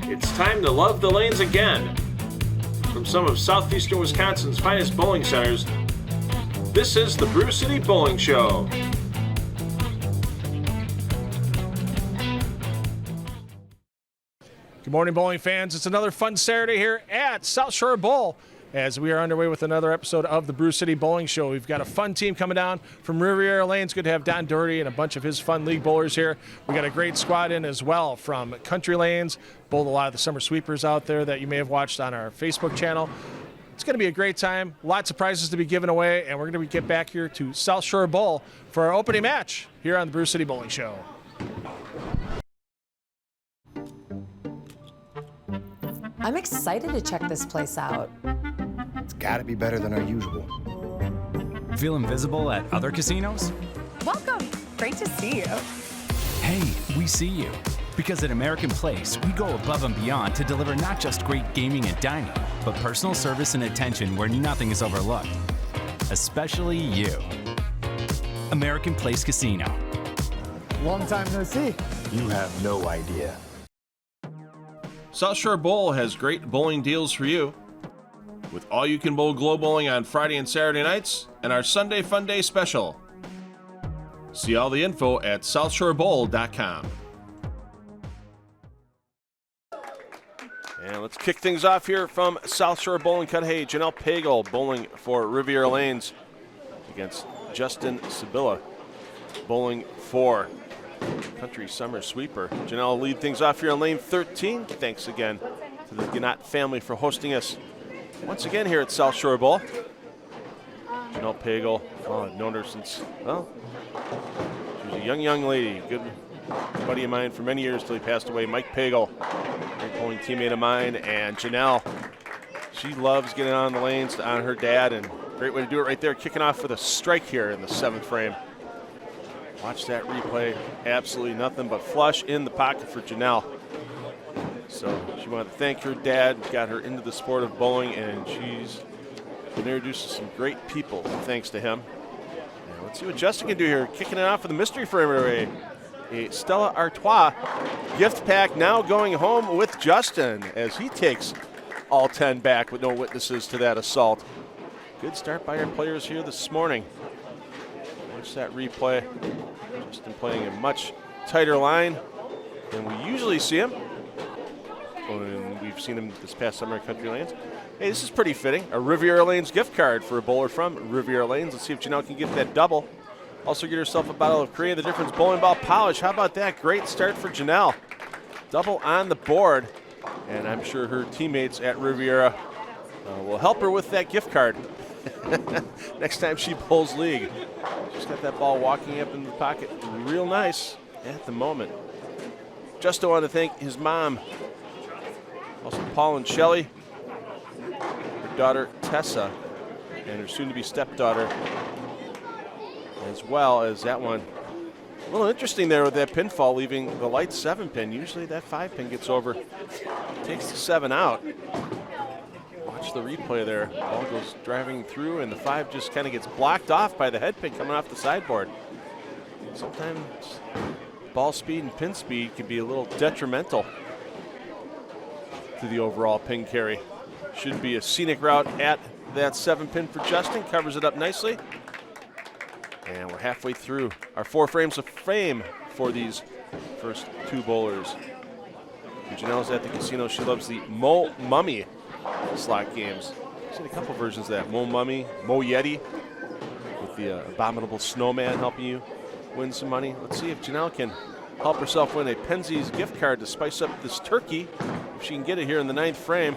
It's time to love the lanes again. From some of southeastern Wisconsin's finest bowling centers, this is the Brew City Bowling Show. Good morning, bowling fans. It's another fun Saturday here at South Shore Bowl as we are underway with another episode of the Brew City Bowling Show. We've got a fun team coming down from Riviera Lanes. Good to have Don Doherty and a bunch of his fun league bowlers here. We got a great squad in as well from Country Lanes. Bowled a lot of the summer sweepers out there that you may have watched on our Facebook channel. It's going to be a great time. Lots of prizes to be given away, and we're going to get back here to South Shore Bowl for our opening match here on the Brew City Bowling Show. I'm excited to check this place out. It's got to be better than our usual. Feel invisible at other casinos? Welcome. Great to see you. Hey, we see you. Because at American Place, we go above and beyond to deliver not just great gaming and dining, but personal service and attention where nothing is overlooked. Especially you. American Place Casino. Long time no see. You have no idea. South Shore Bowl has great bowling deals for you. With all-you-can-bowl glow bowling on Friday and Saturday nights, and our Sunday Fun Day special. See all the info at southshorebowl.com. And let's kick things off here from South Shore Bowling Cudahy. Janelle Pagel bowling for Riviera Lanes against Justin Sibilla bowling for Country Summer Sweeper. Janelle will lead things off here on lane 13. Thanks again to the Gannett family for hosting us once again here at South Shore Bowl. Janelle Pagel, I've known her since, well, she was a young lady. Good buddy of mine for many years till he passed away. Mike Pagel, great bowling teammate of mine. And Janelle, she loves getting on the lanes to honor her dad, and great way to do it right there, kicking off with a strike here in the 7th frame. Watch that replay. Absolutely nothing but flush in the pocket for Janelle. So she wanted to thank her dad, got her into the sport of bowling, and she's been introduced to some great people thanks to him. Now let's see what Justin can do here. Kicking it off for the mystery frame, a Stella Artois gift pack now going home with Justin as he takes all 10 back with no witnesses to that assault. Good start by our players here this morning. Watch that replay. Justin playing a much tighter line than we usually see him. And we've seen him this past summer at Country Lanes. Hey, this is pretty fitting. A Riviera Lanes gift card for a bowler from Riviera Lanes. Let's see if Janelle can get that double. Also get herself a bottle of Korea the Difference bowling ball polish. How about that? Great start for Janelle. Double on the board. And I'm sure her teammates at Riviera will help her with that gift card next time she bowls league. She's got that ball walking up in the pocket real nice at the moment. Justo wanted to thank his mom, also Paul and Shelley, her daughter Tessa, and her soon-to-be stepdaughter, as well as that one. A little interesting there with that pinfall, leaving the light 7 pin. Usually that 5 pin gets over, takes the 7 out. Watch the replay there. Ball goes driving through, and the 5 just kind of gets blocked off by the head pin coming off the sideboard. Sometimes ball speed and pin speed can be a little detrimental to the overall pin carry. Should be a scenic route at that 7 pin for Justin. Covers it up nicely. And we're halfway through our 4 frames of fame for these first 2 bowlers. And Janelle's at the casino. She loves the Mo Mummy slot games. I've seen a couple versions of that. Mo Mummy, Mo Yeti, with the abominable snowman helping you win some money. Let's see if Janelle can help herself win a Penzies gift card to spice up this turkey, if she can get it here in the 9th frame.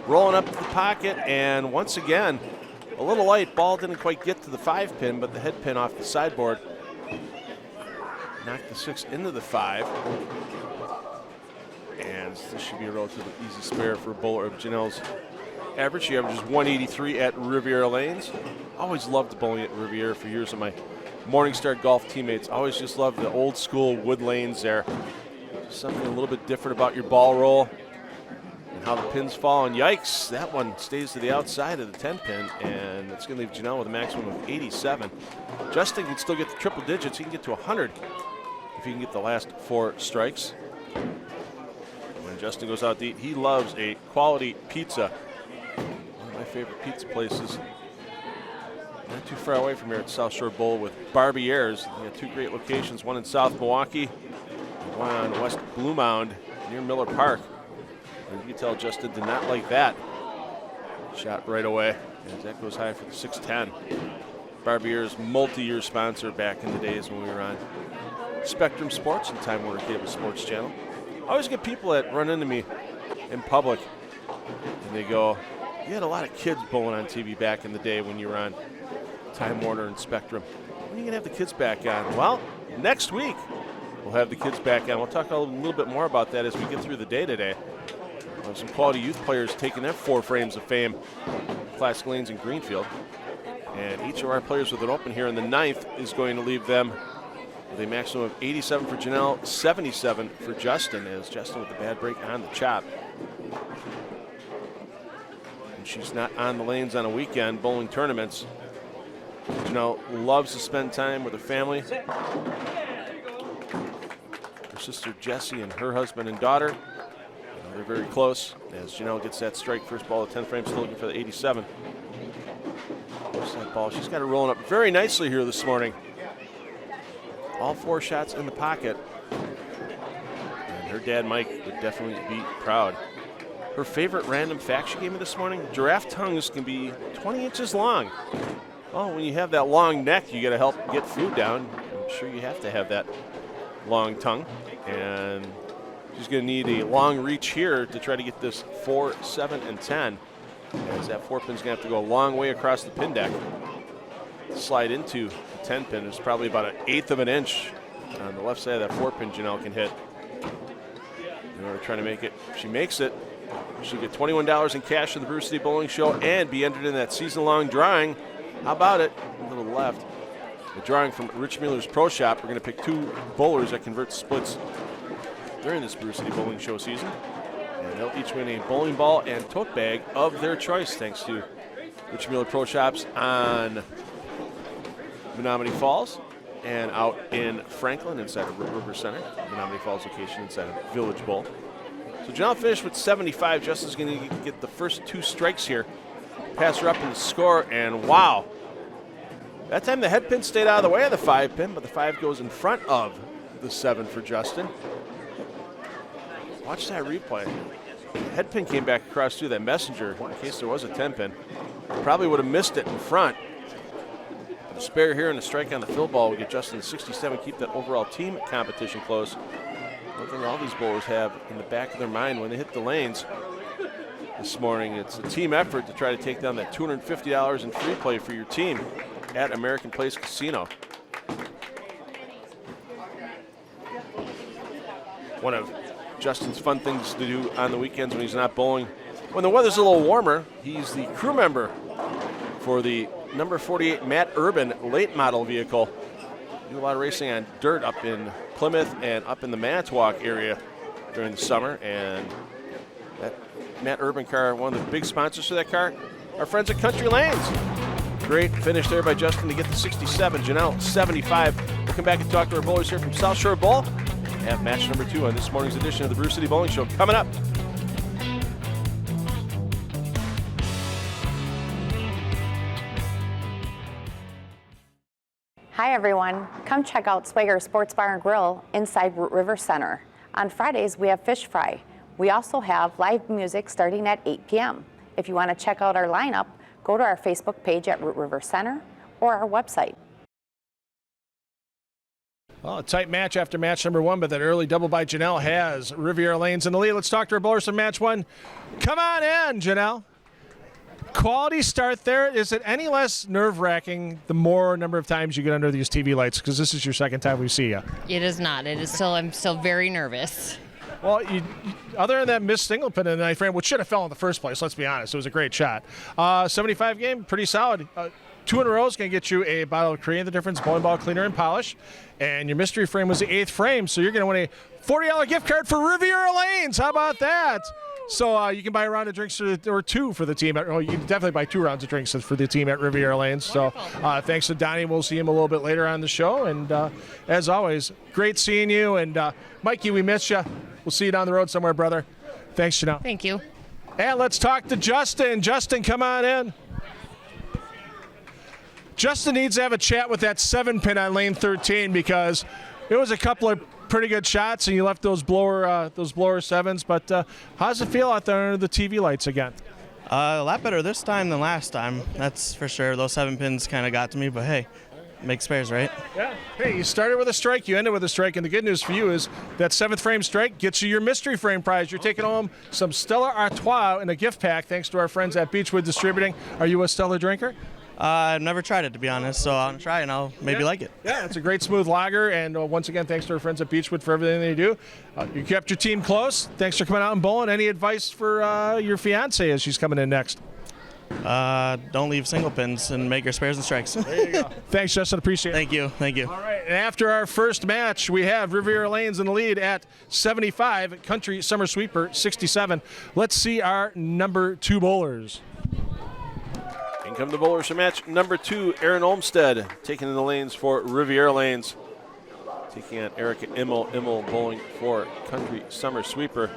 Rolling up to the pocket, and once again, a little light. Ball didn't quite get to the 5 pin, but the head pin off the sideboard knocked the 6 into the 5. And this should be a relatively easy spare for a bowler of Janelle's average. She averages 183 at Riviera Lanes. Always loved bowling at Riviera for years of my Morningstar golf teammates. Always just loved the old school wood lanes there. Just something a little bit different about your ball roll and how the pins fall. And yikes, that one stays to the outside of the 10 pin, and it's going to leave Janelle with a maximum of 87. Justin can still get the triple digits. He can get to 100 if he can get the last 4 strikes. When Justin goes out to eat, he loves a quality pizza. One of my favorite pizza places. Not too far away from here at South Shore Bowl with Barbiere's. They got 2 great locations, one in South Milwaukee, one on West Blue Mound near Miller Park. And you can tell Justin did not like that. Shot right away, as that goes high for the 6'10". Barbiere's multi-year sponsor back in the days when we were on Spectrum Sports and Time Warner Cable Sports Channel. I always get people that run into me in public, and they go, "You had a lot of kids bowling on TV back in the day when you were on Time Warner and Spectrum. When are you going to have the kids back on?" Well, next week we'll have the kids back on. We'll talk a little bit more about that as we get through the day today. We'll have some quality youth players taking their 4 frames of fame, Classic Lanes in Greenfield. And each of our players with an open here in the 9th is going to leave them with a maximum of 87 for Janelle, 77 for Justin, as Justin with the bad break on the chop. And she's not on the lanes on a weekend bowling tournaments. Janelle loves to spend time with her family. Her sister Jessie and her husband and daughter. They're very close as Janelle gets that strike. First ball of 10 frames, still looking for the 87. There's that ball. She's got it rolling up very nicely here this morning. All 4 shots in the pocket. And her dad, Mike, would definitely be proud. Her favorite random fact she gave me this morning, giraffe tongues can be 20 inches long. Well, when you have that long neck, you got to help get food down. I'm sure you have to have that long tongue. And she's going to need a long reach here to try to get this 4, 7, and 10. As that 4 pin's going to have to go a long way across the pin deck. Slide into the 10 pin. There's probably about 1/8 of an inch on the left side of that 4 pin Janelle can hit. In order to try to make it. If she makes it, she'll get $21 in cash for the Brew City Bowling Show and be entered in that season-long drawing. How about it? A little left. The drawing from Rich Mueller's Pro Shop. We're going to pick 2 bowlers that convert splits during this Brew City Bowling Show season. And they'll each win a bowling ball and tote bag of their choice, thanks to Rich Mueller Pro Shops on Menominee Falls and out in Franklin inside of River Center. Menominee Falls location inside of Village Bowl. So Janelle finished with 75. Justin's going to get the first 2 strikes here. Pass her up in the score, and wow. That time the head pin stayed out of the way of the 5 pin, but the 5 goes in front of the 7 for Justin. Watch that replay. The head pin came back across through that messenger in case there was a 10 pin. Probably would have missed it in front. The spare here and the strike on the fill ball will get Justin 67, keep that overall team competition close. One thing all these bowlers have in the back of their mind when they hit the lanes this morning, it's a team effort to try to take down that $250 in free play for your team at American Place Casino. One of Justin's fun things to do on the weekends when he's not bowling. When the weather's a little warmer, he's the crew member for the number 48 Matt Urban late model vehicle. Do a lot of racing on dirt up in Plymouth and up in the Manitowoc area during the summer. And that Matt Urban car, one of the big sponsors for that car, our friends at Country Lanes. Great finish there by Justin to get the 67. Janelle, 75. We'll come back and talk to our bowlers here from South Shore Bowl. Have match number 2 on this morning's edition of the Brew City Bowling Show coming up. Hi everyone, come check out Swagger Sports Bar and Grill inside Root River Center. On Fridays we have fish fry. We also have live music starting at 8 p.m. If you want to check out our lineup, go to our Facebook page at Root River Center or our website. Well, a tight match after match number 1, but that early double by Janelle has Riviera Lanes in the lead. Let's talk to our bowlers from match 1. Come on in, Janelle. Quality start there. Is it any less nerve-wracking the more number of times you get under these TV lights? Because this is your second time we see you. It is not. It is still. I'm still very nervous. Well, other than that missed single pin in the 9th frame, which should have fell in the first place, let's be honest. It was a great shot. 75 game, pretty solid. 2 in a row is going to get you a bottle of Korean The Difference Bowling Ball Cleaner and Polish. And your mystery frame was the 8th frame, so you're going to win a $40 gift card for Riviera Lanes. How about that? So you can buy a round of drinks or 2 for the team. You can definitely buy 2 rounds of drinks for the team at Riviera Lanes. So thanks to Donnie. We'll see him a little bit later on the show. And as always, great seeing you. And Mikey, we miss you. We'll see you down the road somewhere, brother. Thanks, Janelle. Thank you. And let's talk to Justin. Justin, come on in. Justin needs to have a chat with that 7-pin on lane 13 because it was a couple of pretty good shots and you left those blower sevens. But how does it feel out there under the TV lights again? A lot better this time than last time. That's for sure. Those 7 pins kind of got to me, but hey, make spares, right? Yeah. Hey, you started with a strike, you ended with a strike, and the good news for you is that 7th frame strike gets you your mystery frame prize. You're taking home some Stella Artois in a gift pack thanks to our friends at Beechwood Distributing. Are you a Stella drinker? I've never tried it, to be honest, so I'll try and I'll maybe like it. Yeah, it's a great smooth lager, and once again, thanks to our friends at Beechwood for everything they do. You kept your team close. Thanks for coming out and bowling. Any advice for your fiance as she's coming in next? Don't leave single pins and make your spares and strikes. There you go. Thanks, Justin. Appreciate it. Thank you. Thank you. All right, and after our first match, we have Riviera Lanes in the lead at 75, Country Summer Sweeper 67. Let's see our number 2 bowlers. In come the bowlers for match number 2, Aaron Olmstead taking in the lanes for Riviera Lanes. Taking on Erica Immel bowling for Country Summer Sweeper.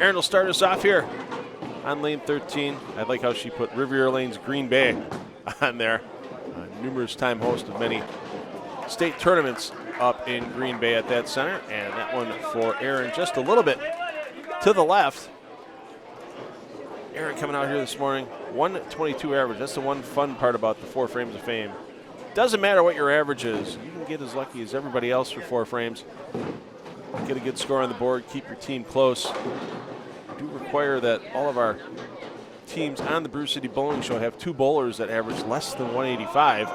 Aaron will start us off here on lane 13. I like how she put Riviera Lanes Green Bay on there. Numerous time host of many state tournaments up in Green Bay at that center. And that one for Aaron just a little bit to the left. Aaron coming out here this morning, 122 average. That's the one fun part about the 4 frames of fame. Doesn't matter what your average is. You can get as lucky as everybody else for 4 frames. Get a good score on the board, keep your team close. We do require that all of our teams on the Brew City Bowling Show have 2 bowlers that average less than 185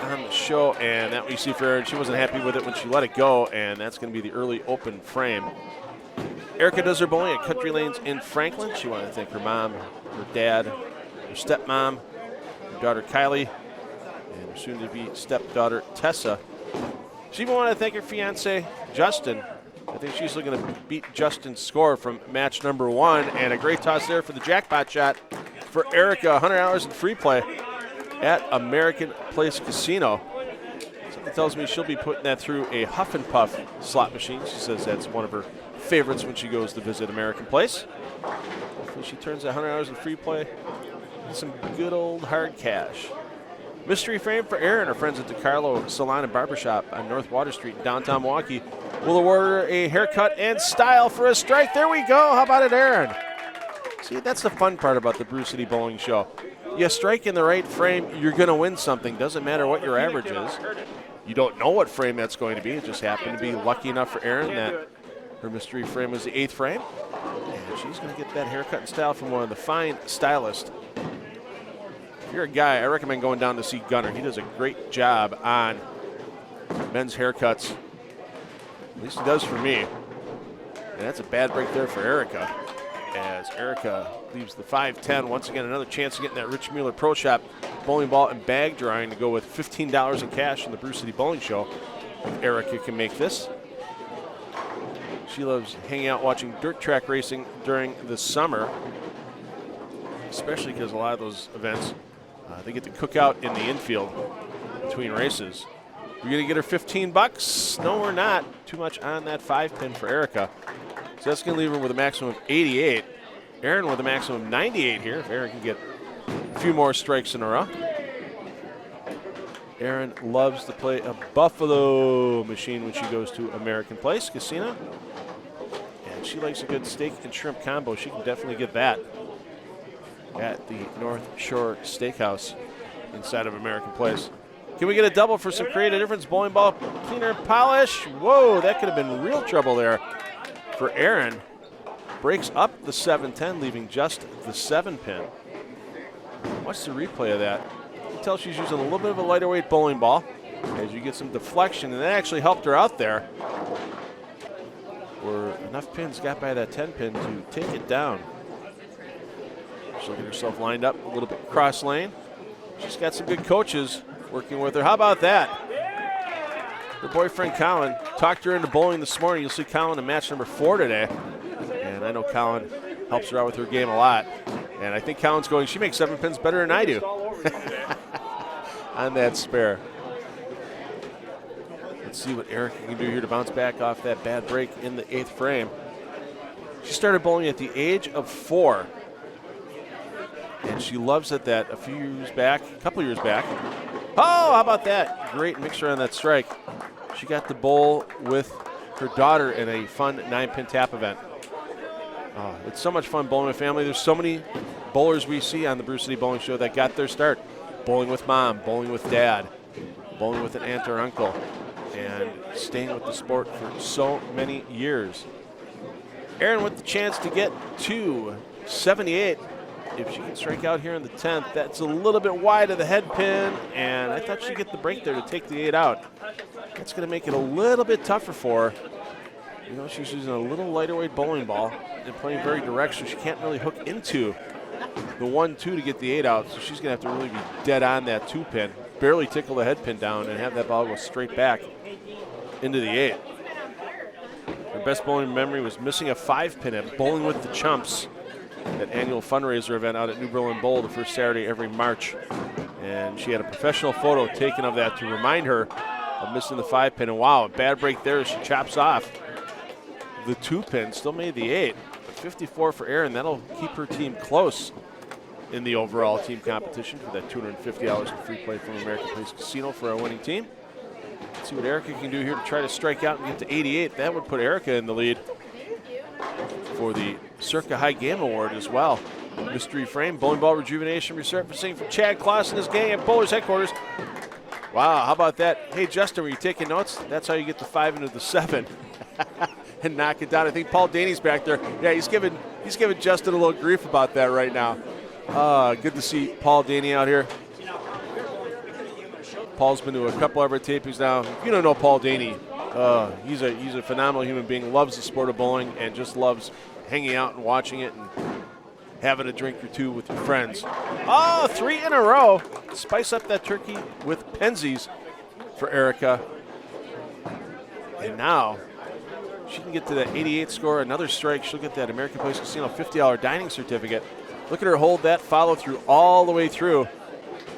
on the show, and that we see for Erin. She wasn't happy with it when she let it go, and that's going to be the early open frame. Erica does her bowling at Country Lanes in Franklin. She wanted to thank her mom, her dad, her stepmom, her daughter Kylie, and her soon-to-be stepdaughter Tessa. She even wanted to thank her fiance, Justin. I think she's looking to beat Justin's score from match number 1, and a great toss there for the jackpot shot for Erica, $100 in free play at American Place Casino. Something tells me she'll be putting that through a Huff and Puff slot machine. She says that's one of her favorites when she goes to visit American Place. Hopefully she turns that $100 in free play into some good old hard cash. Mystery frame for Aaron. Our friends at DeCarlo Salon and Barbershop on North Water Street in downtown Milwaukee will award her a haircut and style for a strike. There we go. How about it, Aaron? See, that's the fun part about the Brew City Bowling Show. You strike in the right frame, you're going to win something. Doesn't matter what your average is. You don't know what frame that's going to be. It just happened to be lucky enough for Aaron that her mystery frame was the 8th frame. And she's going to get that haircut and style from one of the fine stylists. If you're a guy, I recommend going down to see Gunner. He does a great job on men's haircuts. At least he does for me. And that's a bad break there for Erica, as Erica leaves the 5-10. Once again, another chance of getting that Rich Mueller Pro Shop bowling ball and bag drawing to go with $15 in cash in the Brew City Bowling Show. If Erica can make this. She loves hanging out watching dirt track racing during the summer, especially because a lot of those events, they get to cook out in the infield between races. We're going to get her $15. No, we're not. Too much on that 5-pin for Erica. So that's going to leave her with a maximum of 88. Aaron with a maximum of 98 here, if Aaron can get a few more strikes in a row. Aaron loves to play a Buffalo machine when she goes to American Place Casino. And she likes a good steak and shrimp combo. She can definitely get that at the North Shore Steakhouse inside of American Place. Can we get a double for some creative difference? Bowling ball cleaner polish. Whoa, that could have been real trouble there for Aaron. Breaks up the 7-10, leaving just the 7-pin. Watch the replay of that. You can tell she's using a little bit of a lighter weight bowling ball as you get some deflection, and that actually helped her out there. Where enough pins got by that 10-pin to take it down. She'll get herself lined up a little bit cross lane. She's got some good coaches working with her. How about that? Her boyfriend Colin talked her into bowling this morning. You'll see Colin in match number 4 today. And I know Colin helps her out with her game a lot. And I think Colin's going, she makes 7 pins better than I do on that spare. Let's see what Erica can do here to bounce back off that bad break in the 8th frame. She started bowling at the age of 4. And she loves it that a couple years back. Oh, how about that? Great mixer on that strike. She got to bowl with her daughter in a fun 9-pin tap event. Oh, it's so much fun bowling with family. There's so many bowlers we see on the Brew City Bowling Show that got their start bowling with mom, bowling with dad, bowling with an aunt or uncle, and staying with the sport for so many years. Erin with the chance to get to 78. If she can strike out here in the 10th, that's a little bit wide of the head pin, and I thought she'd get the break there to take the 8 out. That's going to make it a little bit tougher for her. You know, she's using a little lighter weight bowling ball and playing very direct, so she can't really hook into the 1-2 to get the 8 out, so she's going to have to really be dead on that 2 pin, barely tickle the head pin down, and have that ball go straight back into the 8. Her best bowling memory was missing a 5 pin at Bowling with the Chumps, that annual fundraiser event out at New Berlin Bowl the first Saturday every March. And she had a professional photo taken of that to remind her of missing the 5 pin. And wow, a bad break there as she chops off the 2 pin. Still made the 8. But 54 for Erin. That'll keep her team close in the overall team competition for that $250 in free play from American Place Casino for our winning team. Let's see what Erica can do here to try to strike out and get to 88. That would put Erica in the lead for the Circa High Game Award as well. Mystery frame, bowling ball rejuvenation, resurfacing from Chad Kloss and his gang at Bowlers Headquarters. Wow, how about that? Hey, Justin, were you taking notes? That's how you get the 5 into the 7 and knock it down. I think Paul Daney's back there. Yeah, he's giving Justin a little grief about that right now. Good to see Paul Daney out here. Paul's been to a couple of our tapings now. If you don't know Paul Daney, he's a phenomenal human being, loves the sport of bowling, and just loves hanging out and watching it and having a drink or two with your friends. Oh, 3 in a row. Spice up that turkey with Penzies for Erica. And now she can get to that 88 score, another strike. She'll get that American Place Casino $50 dining certificate. Look at her hold that follow through all the way through.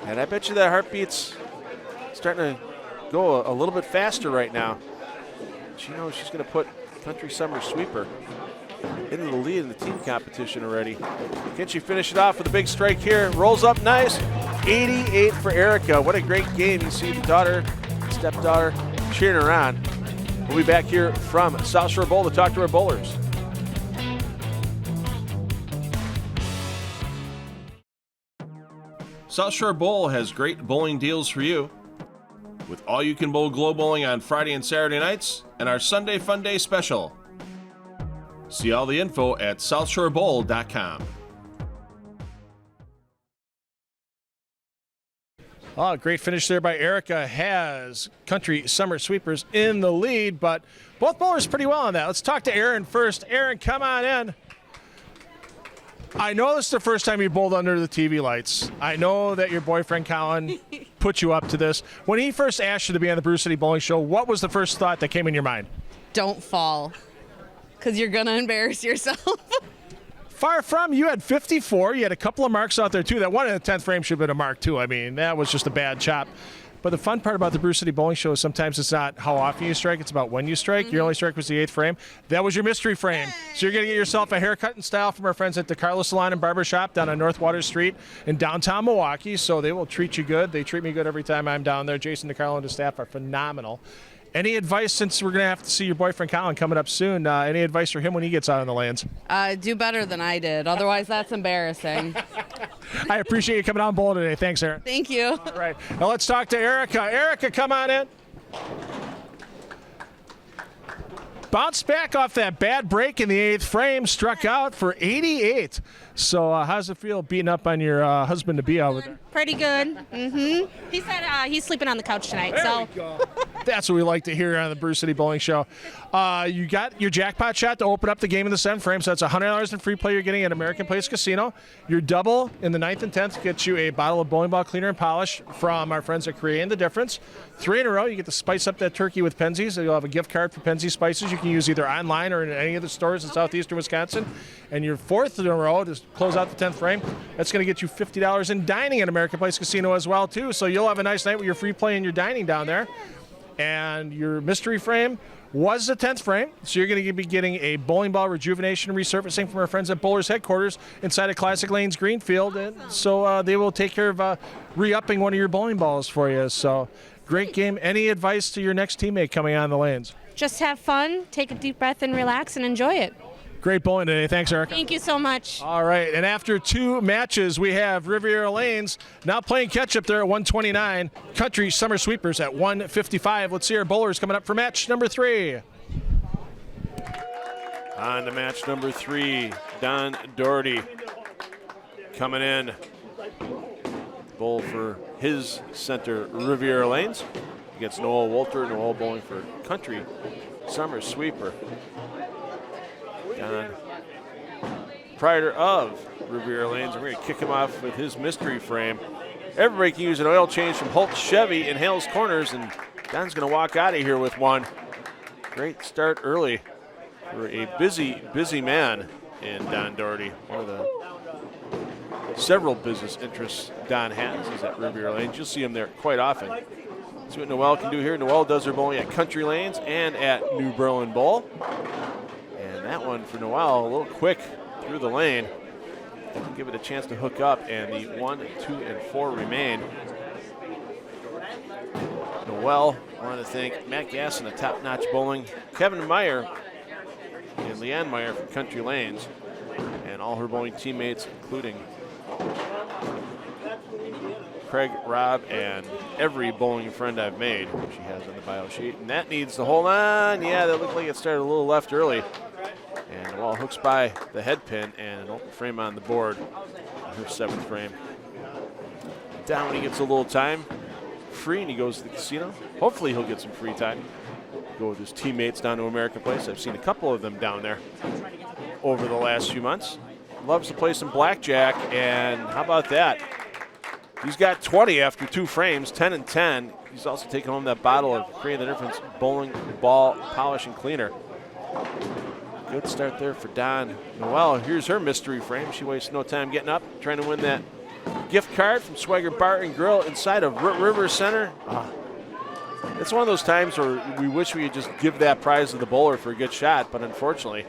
And I bet you that heartbeat's starting to go a little bit faster right now. She knows she's going to put Country Summer Sweeper into the lead in the team competition already. Can she finish it off with a big strike here? Rolls up nice. 88 for Erica. What a great game. You see the daughter, stepdaughter cheering her on. We'll be back here from South Shore Bowl to talk to our bowlers. South Shore Bowl has great bowling deals for you, with all-you-can-bowl glow bowling on Friday and Saturday nights and our Sunday Fun Day special. See all the info at southshorebowl.com. Oh, great finish there by Erica. Has Country Summer Sweepers in the lead, but both bowlers pretty well on that. Let's talk to Erin first. Erin, come on in. I know this is the first time you bowled under the TV lights. I know that your boyfriend Colin put you up to this. When he first asked you to be on the Brew City Bowling Show, what was the first thought that came in your mind? Don't fall, because you're going to embarrass yourself. Far from. You had 54. You had a couple of marks out there, too. That one in the 10th frame should have been a mark, too. I mean, that was just a bad chop. But the fun part about the Brew City Bowling Show is sometimes it's not how often you strike, it's about when you strike. Your only strike was the 8th frame. That was your mystery frame. So you're going to get yourself a haircut and style from our friends at the Carlos Salon and Barber Shop down on North Water Street in downtown Milwaukee. So they will treat you good. They treat me good every time I'm down there. Jason DeCarlo and his staff are phenomenal. Any advice, since we're going to have to see your boyfriend Colin coming up soon, any advice for him when he gets out on the lanes? Do better than I did. Otherwise, that's embarrassing. I appreciate you coming on bowl today. Thanks, Erin. Thank you. All right. Now let's talk to Erica. Erica, come on in. Bounced back off that bad break in the 8th frame, struck out for 88. So how's it feel beating up on your husband-to-be over there? Pretty good. He said he's sleeping on the couch tonight. There we go. That's what we like to hear on the Brew City Bowling Show. You got your jackpot shot to open up the game in the 7th frame, so that's $100 in free play you're getting at American Place Casino. Your double in the 9th and 10th gets you a bottle of bowling ball cleaner and polish from our friends at Creating the Difference. 3 in a row, you get to spice up that turkey with Penzies. So you'll have a gift card for Penzies Spices. You can use either online or in any of the stores in southeastern Wisconsin. And your 4th in a row to close out the 10th frame, that's going to get you $50 in dining at American Place Casino as well, too. So you'll have a nice night with your free play and your dining down there. And your mystery frame was the 10th frame, so you're going to be getting a bowling ball rejuvenation and resurfacing from our friends at Bowlers headquarters inside of Classic Lanes Greenfield, and so they will take care of re-upping one of your bowling balls for you. So great game. Any advice to your next teammate coming on the lanes? Just have fun, take a deep breath, and relax and enjoy it. Great bowling today. Thanks, Eric. Thank you so much. All right, and after 2 matches, we have Riviera Lanes now playing catch-up there at 129. Country Summer Sweepers at 155. Let's see our bowlers coming up for match number 3. On to match number 3, Don Doherty coming in. Bowl for his center, Riviera Lanes, against Noel Walter. Noel bowling for Country Summer Sweeper. Don, proprietor of Riviera Lanes. We're going to kick him off with his mystery frame. Everybody can use an oil change from Holt Chevy in Hales Corners, and Don's going to walk out of here with one. Great start early for a busy man in Don Doherty. One of the several business interests Don has is at Riviera Lanes. You'll see him there quite often. See what Noel can do here. Noel does her bowling at Country Lanes and at New Berlin Bowl. And that one for Noel, a little quick through the lane. Doesn't give it a chance to hook up, and the 1, 2, and 4 remain. Noel, I want to thank Matt Gasson of Top Notch Bowling, Kevin Meyer, and Leanne Meyer from Country Lanes, and all her bowling teammates, including Craig, Rob, and every bowling friend I've made. She has on the bio sheet. And that needs to hold on. Yeah, that looked like it started a little left early. And the ball hooks by the head pin and an open frame on the board. Her 7th frame. Down when he gets a little time. Free, and he goes to the casino. Hopefully he'll get some free time. Go with his teammates down to American Place. I've seen a couple of them down there over the last few months. Loves to play some blackjack, and how about that? He's got 20 after 2 frames, 10 and 10. He's also taken home that bottle of Create the Difference bowling ball polish and cleaner. Good start there for Don. Noel, here's her mystery frame. She wastes no time getting up, trying to win that gift card from Swagger Bar and Grill inside of River Center. It's one of those times where we wish we could just give that prize to the bowler for a good shot, but unfortunately,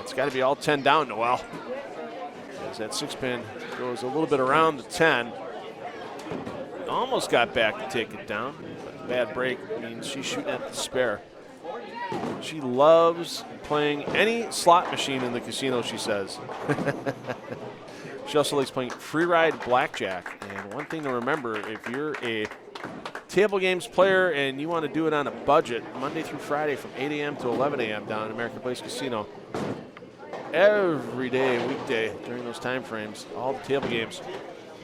it's got to be all 10 down, Noel. As that 6-pin goes a little bit around the 10. Almost got back to take it down. But bad break means she's shooting at the spare. She loves playing any slot machine in the casino, she says. She also likes playing free ride blackjack. And one thing to remember, if you're a table games player and you want to do it on a budget, Monday through Friday from 8 a.m. to 11 a.m. down at American Place Casino, every day, weekday, during those time frames, all the table games,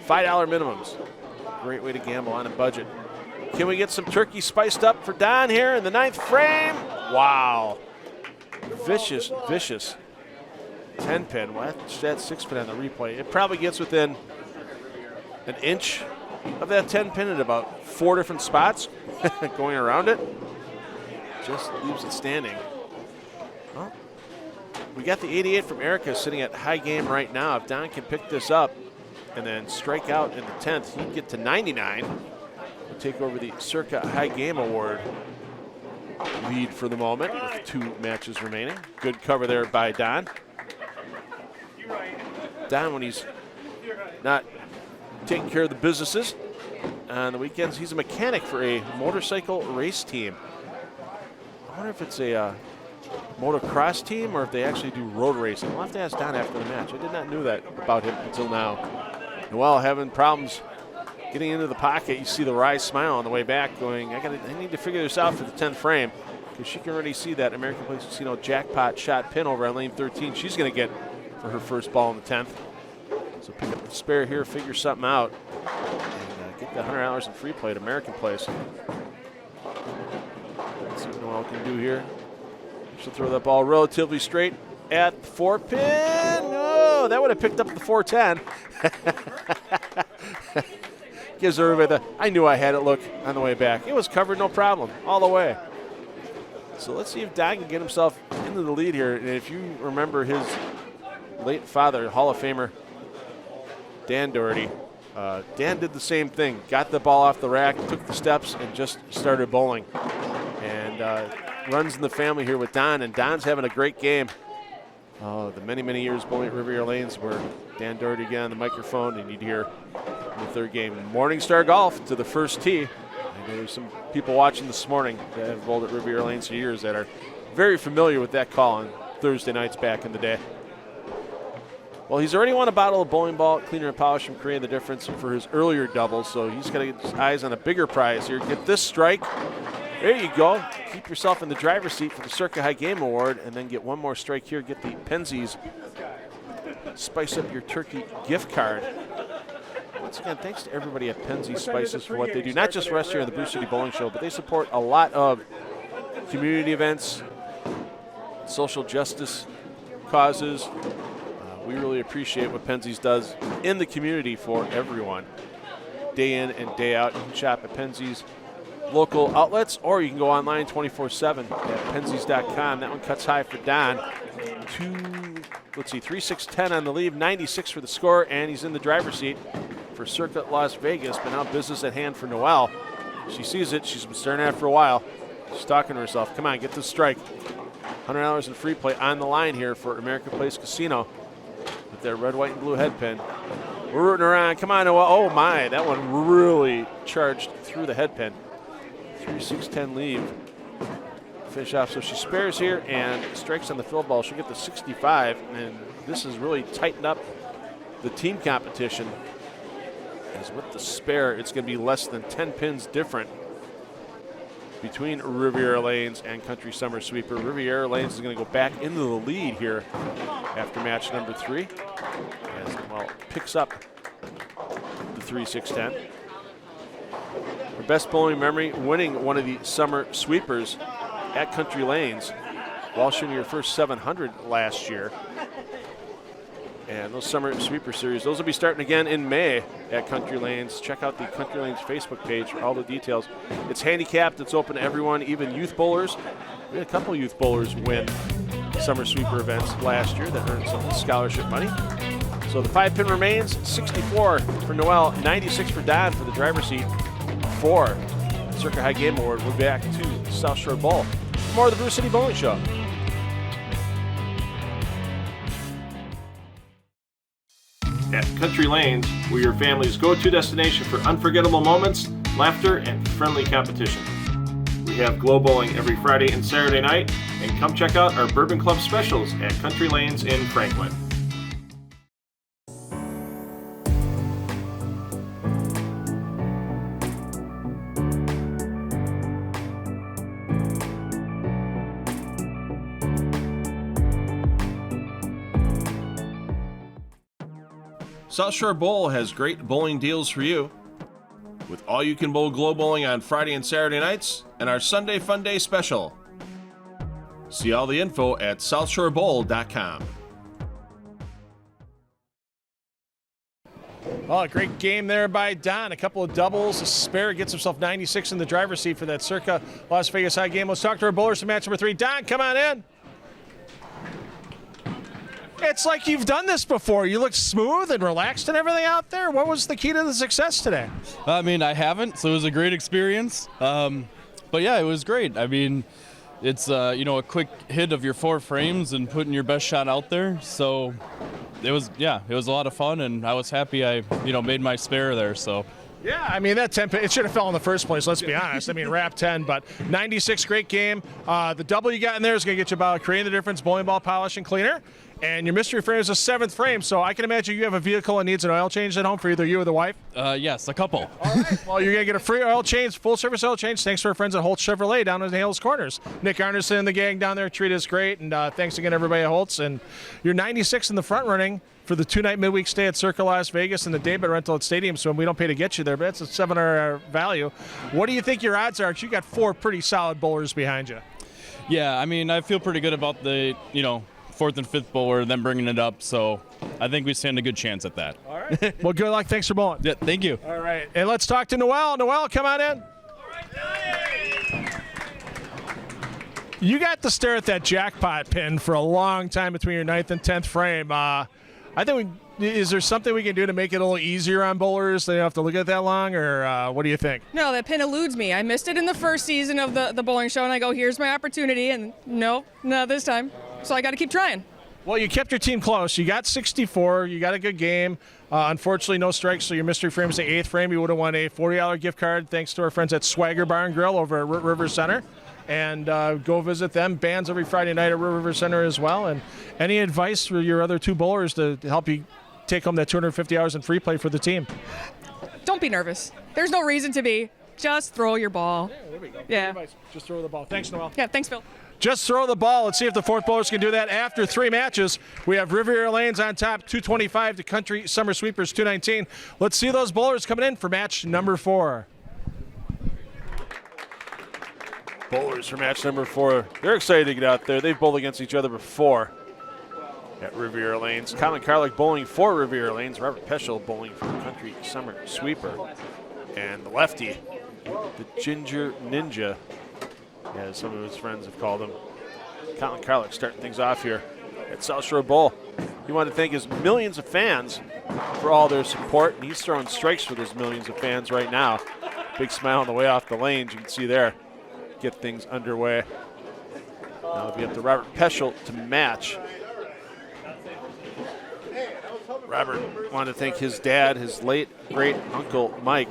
$5 minimums. Great way to gamble on a budget. Can we get some turkey spiced up for Don here in the 9th frame? Wow. Vicious, vicious 10-pin. Watch that 6-pin on the replay. It probably gets within an inch of that 10-pin at about 4 different spots going around it. Just leaves it standing. Well, we got the 88 from Erica sitting at high game right now. If Don can pick this up and then strike out in the 10th, he can get to 99. We'll take over the Circa High Game Award lead for the moment with 2 matches remaining. Good cover there by Don. Don, when he's not taking care of the businesses on the weekends, he's a mechanic for a motorcycle race team. I wonder if it's a motocross team or if they actually do road racing. We'll have to ask Don after the match. I did not know that about him until now. Noel having problems getting into the pocket. You see the wry smile on the way back going, I need to figure this out for the 10th frame, because she can already see that American Place Casino jackpot shot pin over on lane 13 she's going to get for her first ball in the 10th. So pick up the spare here, figure something out, and get that $100 in free play at American Place. Let's see what Noel can do here. She'll throw that ball relatively straight at the 4-pin. Oh, that would have picked up the 410. Gives everybody the, I knew I had it look on the way back. It was covered, no problem, all the way. So let's see if Don can get himself into the lead here. And if you remember his late father, Hall of Famer Dan Doherty, Dan did the same thing. Got the ball off the rack, took the steps, and just started bowling. And runs in the family here with Don, and Don's having a great game. Oh, the many, many years bowling at Riviera Lanes where Dan Doherty again on the microphone, and you'd hear in the third game, Morningstar Golf to the first tee. I know there's some people watching this morning that have bowled at Riviera Lanes for years that are very familiar with that call on Thursday nights back in the day. Well, he's already won a bottle of bowling ball cleaner and polish from Creating the Difference for his earlier doubles, so he's got to get his eyes on a bigger prize here. Get this strike. There you go. Keep yourself in the driver's seat for the Circa High Game Award, and then get one more strike here. Get the Penzies Spice Up Your Turkey gift card. Once again, thanks to everybody at Penzies Spices for what they do. Not just for us here on the Brew City Bowling Show, but they support a lot of community events, social justice causes. We really appreciate what Penzies does in the community for everyone. Day in and day out, you can shop at Penzies local outlets, or you can go online 24/7 at penzies.com. That one cuts high for Don. 3-6-10 on the lead, 96 for the score, and he's in the driver's seat for Circa Las Vegas, but now business at hand for Noelle. She sees it. She's been staring at it for a while. She's talking to herself. Come on, get this strike. $100 in free play on the line here for American Place Casino with their red, white, and blue head pin. We're rooting around. Come on, Noelle. Oh, my. That one really charged through the head pin. 3-6-10 lead. Finish off. So she spares here and strikes on the field ball. She'll get the 65, and this has really tightened up the team competition. As with the spare, it's going to be less than 10 pins different between Riviera Lanes and Country Summer Sweeper. Riviera Lanes is going to go back into the lead here after match number 3. As well picks up the 3-6-10. Her best bowling memory, winning one of the summer sweepers at Country Lanes while shooting her first 700 last year. And those summer sweeper series, those will be starting again in May at Country Lanes. Check out the Country Lanes Facebook page for all the details. It's handicapped. It's open to everyone, even youth bowlers. We had a couple youth bowlers win summer sweeper events last year that earned some scholarship money. So the 5-pin remains, 64 for Noelle, 96 for Don for the driver's seat for Circa High Game Award. We'll be back to South Shore Bowl for more of the Brew City Bowling Show. At Country Lanes, we're your family's go-to destination for unforgettable moments, laughter, and friendly competition. We have glow bowling every Friday and Saturday night, and come check out our Bourbon Club specials at Country Lanes in Franklin. South Shore Bowl has great bowling deals for you, with all-you-can-bowl glow bowling on Friday and Saturday nights, and our Sunday Fun Day special. See all the info at southshorebowl.com. Well, a great game there by Don. A couple of doubles. A spare gets himself 96 in the driver's seat for that Circa Las Vegas High Game. Let's talk to our bowlers for match number 3. Don, come on in. It's like you've done this before. You look smooth and relaxed and everything out there. What was the key to the success today? I mean, I haven't, so it was a great experience. But yeah, it was great. I mean, it's a quick hit of your 4 frames and putting your best shot out there. So it was a lot of fun, and I was happy I made my spare there. So. Yeah, I mean, that 10, it should have fell in the first place, let's be honest. I mean, wrap 10, but 96, great game. The double you got in there is going to get you about Creating the Difference, bowling ball polish and cleaner. And your mystery frame is a 7th frame, so I can imagine you have a vehicle that needs an oil change at home for either you or the wife. Yes, a couple. All right, well, you're going to get a free oil change, full-service oil change, thanks to our friends at Holtz Chevrolet down in the Hales Corners. Nick Arneson and the gang down there treat us great, and thanks again, everybody at Holtz. And you're 96 in the front running for the 2-night midweek stay at Circa Las Vegas and the daybed rental at Stadium Swim. We don't pay to get you there, but that's a $7 value. What do you think your odds are? You got 4 pretty solid bowlers behind you. Yeah, I mean, I feel pretty good about the, 4th and 5th bowler, then bringing it up. So I think we stand a good chance at that. All right. Well, good luck. Thanks for bowling. Yeah, thank you. All right. And let's talk to Noelle. Noelle, come on in. You got to stare at that jackpot pin for a long time between your 9th and 10th frame. I think is there something we can do to make it a little easier on bowlers? They don't have to look at it that long, or what do you think? No, that pin eludes me. I missed it in the first season of the bowling show, and I go, here's my opportunity, and no, not this time. So I got to keep trying. Well, you kept your team close. You got 64. You got a good game. Unfortunately, no strikes, so your mystery frame is the 8th frame. You would have won a $40 gift card thanks to our friends at Swagger Bar and Grill over at River Center. And go visit them. Bands every Friday night at River Center as well. And any advice for your other 2 bowlers to help you take home that $250 in free play for the team? Don't be nervous. There's no reason to be. Just throw your ball. Yeah, there we go. Yeah. Just throw the ball. Thanks, Noel. Yeah, thanks, Phil. Just throw the ball. Let's see if the 4th bowlers can do that after 3 matches. We have Riviera Lanes on top, 225 to Country Summer Sweepers, 219. Let's see those bowlers coming in for match number 4. Bowlers for match number 4. They're excited to get out there. They've bowled against each other before at Riviera Lanes. Colin Carlick bowling for Riviera Lanes. Robert Peschel bowling for the Country Summer Sweeper. And the lefty, the Ginger Ninja, as some of his friends have called him. Colin Carlick starting things off here at South Shore Bowl. He wanted to thank his millions of fans for all their support, and he's throwing strikes for those millions of fans right now. Big smile on the way off the lanes, you can see there. Get things underway. Now it'll be up to Robert Peschel to match. Robert wanted to thank his dad, his late great uncle Mike,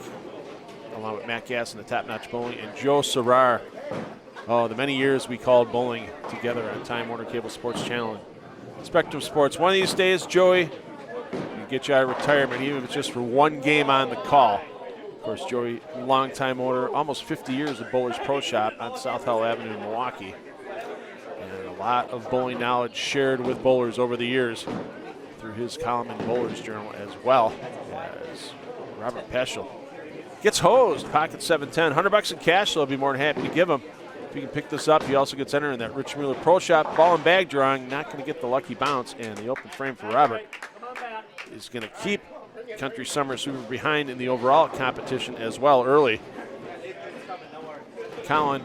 along with Matt Gass and the Top Notch Bowling, and Joe Serrar. Oh, the many years we called bowling together on Time Warner Cable Sports Channel and Spectrum Sports. One of these days, Joey, we get you out of retirement, even if it's just for one game on the call. Of course, Joey, longtime owner, almost 50 years of Bowlers Pro Shop on South Howell Avenue in Milwaukee. And a lot of bowling knowledge shared with bowlers over the years through his column in Bowlers Journal, as well as Robert Peschel. Gets hosed, pocket 710, $100 in cash, so I'll be more than happy to give him. If he can pick this up, he also gets entered in that Rich Mueller Pro Shop ball and bag drawing. Not going to get the lucky bounce, and the open frame for Robert is going to keep Country Summer Sweeper behind in the overall competition as well early. Colin,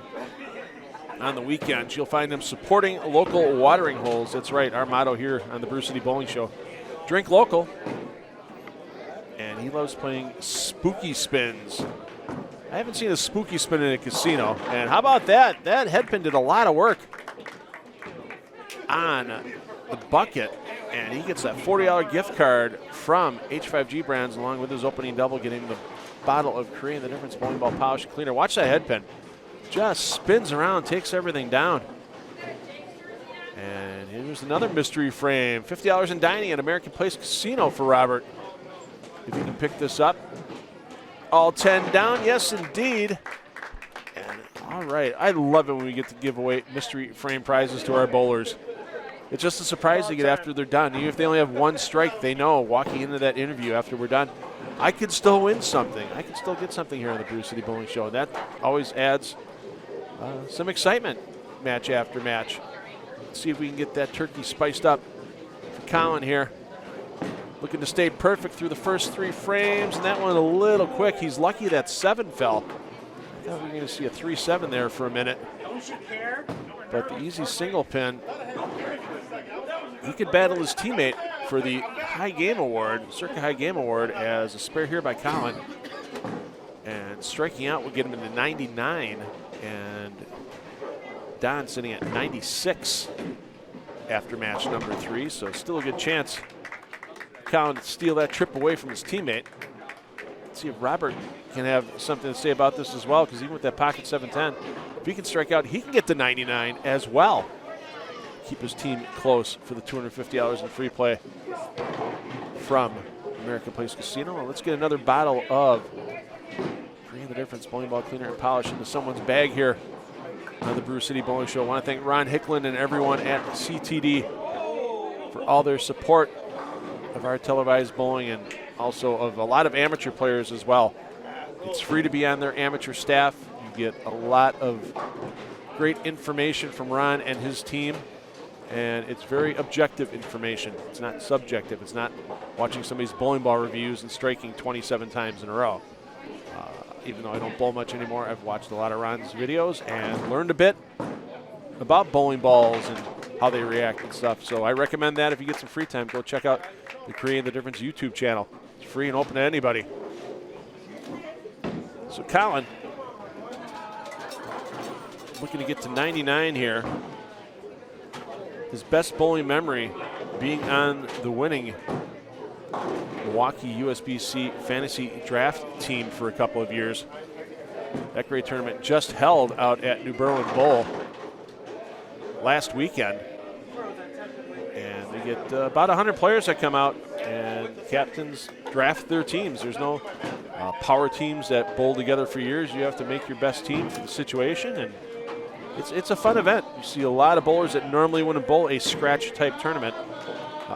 on the weekends, you'll find him supporting local watering holes. That's right, our motto here on the Brew City Bowling Show. Drink local. And he loves playing spooky spins. I haven't seen a spooky spin in a casino. And how about that? That headpin did a lot of work on the bucket. And he gets that $40 gift card from H5G Brands, along with his opening double, getting the bottle of Korean The Difference Bowling Ball Polish Cleaner. Watch that headpin. Just spins around, takes everything down. And here's another mystery frame. $50 in dining at American Place Casino for Robert. If you can pick this up. All 10 down, yes indeed. And all right, I love it when we get to give away mystery frame prizes to our bowlers. It's just a surprise to get after they're done. Even if they only have one strike, they know walking into that interview after we're done, I could still win something. I could still get something here on the Brew City Bowling Show. That always adds some excitement match after match. Let's see if we can get that turkey spiced up for Colin here. Looking to stay perfect through the first 3 frames, and that one a little quick. He's lucky that 7 fell. I thought we were going to see a 3-7 there for a minute. But the easy single pin, he could battle his teammate for the High Game Award, Circa High Game Award, as a spare here by Colin. And striking out will get him into 99, and Don sitting at 96 after match number 3, so still a good chance Colin to steal that trip away from his teammate. Let's see if Robert can have something to say about this as well, because even with that pocket 710, if he can strike out, he can get to 99 as well. Keep his team close for the $250 in free play from American Place Casino. Well, let's get another bottle of Korean The Difference Bowling Ball Cleaner and Polish into someone's bag here on the Brew City Bowling Show. I want to thank Ron Hicklin and everyone at CTD for all their support of our televised bowling, and also of a lot of amateur players as well. It's free to be on their amateur staff. You get a lot of great information from Ron and his team, and it's very objective information. It's not subjective. It's not watching somebody's bowling ball reviews and striking 27 times in a row. Even though I don't bowl much anymore, I've watched a lot of Ron's videos and learned a bit about bowling balls and how they react and stuff. So I recommend that if you get some free time, go check out the Creating the Difference YouTube channel. It's free and open to anybody. So Colin, looking to get to 99 here. His best bowling memory being on the winning Milwaukee USBC fantasy draft team for a couple of years. That great tournament just held out at New Berlin Bowl last weekend. And they get about 100 players that come out, and captains draft their teams. There's no power teams that bowl together for years. You have to make your best team for the situation, and it's a fun event. You see a lot of bowlers that normally wouldn't bowl a scratch-type tournament